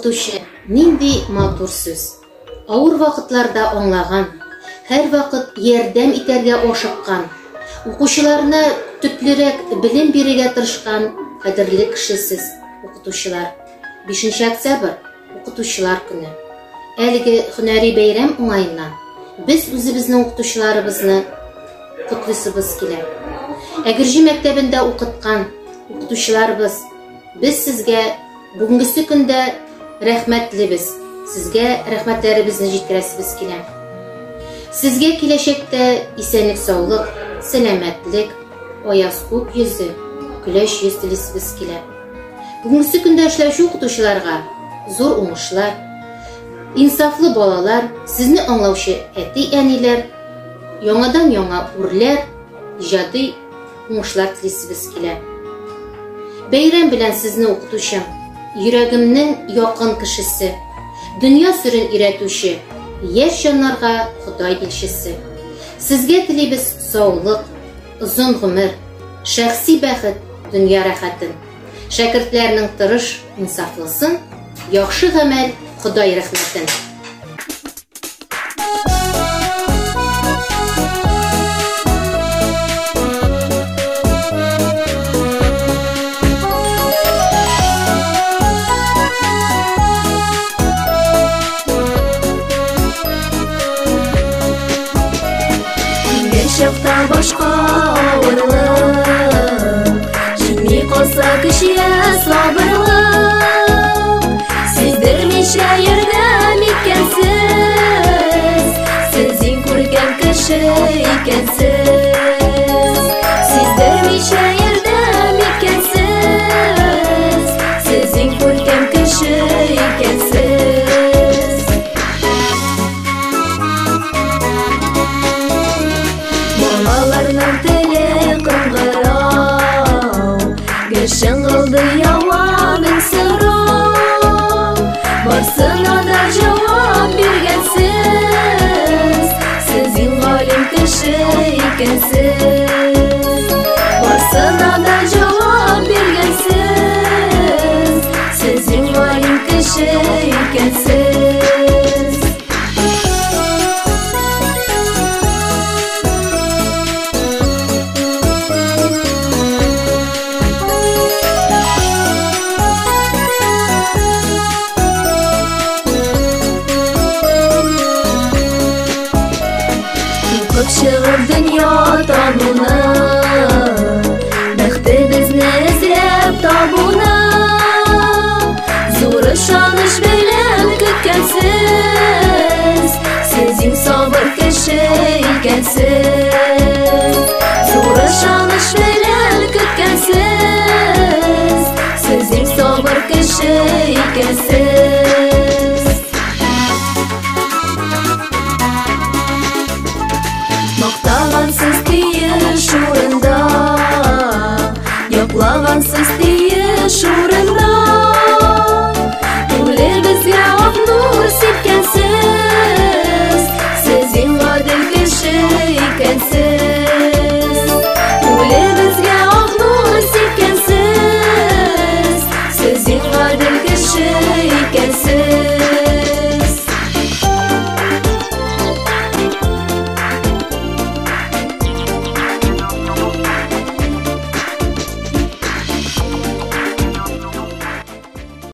Укытучы нинди матур сүз. Ауыр вакытларда аңлаган, һәр вакыт ярдәм итәргә ашыккан, укучыларына төплерәк белем бирергә тырышкан кадерле кешесез укытучылар. 5 октябрь укытучылар көне. Әлеге һөнәри бәйрәм уңаеннан без үзебезнең укытучыларыбызны котлыйсыбыз килә. Әгерҗи мәктәбендә укыткан укытучыларыбыз, без сезгә бүгенге көндә рәхмәтлебез. Сезгә рәхмәтләребезне җиткерәсебез килә. Сезгә киләчәктә исәнлек, саулык, сәламәтлек, аяз күк йөзе, көләч йөз телисебез килә. Бүгенге көндә эшләүче укытучыларга зур уңышлар, инсафлы балалар, сезне аңлаучы әти-әниләр, яңадан яңа үрләр, иҗади уңышлар телисебез килә. Бәйрәм белән сезне укытучым, йөрәгемнең якын кешесе, дөнья сырын өйрәтүче, яшь җаннарга Ходай илчесе. Сезгә телибез саулык, озын гомер, шәхси бәхет, дөнья рәхәтен. Шәкертләрнең тырыш, инсафлысын, яхшы гамәл, Ходай рәхмәтен. Шақта башқа ауырлық, жетмей қалса кішіе сабырлық. Сездірмейше ярдәм еткенсіз, сіз ең көрген кіші екенсіз. Сездірмейше ярдәм еткенсіз, сіз ең көрген кіші екенсіз. Балаларның теле қыңғырау, гешен қылды яуабын сұрау. Барсына да жауап бергенсіз, сіз ең ғалим кіші екенсіз. Барсына да жауап бергенсіз, сіз ең ғалим кіші екенсіз. Шығып дүния тануны, бәхті бізні ізлеп табуны. Зор ышаныш белән көткәнсіз, сіз ең сабыр кеше икәнсез. Зор ышаныш белән көткәнсіз, сіз ең сабыр кеше икәнсез.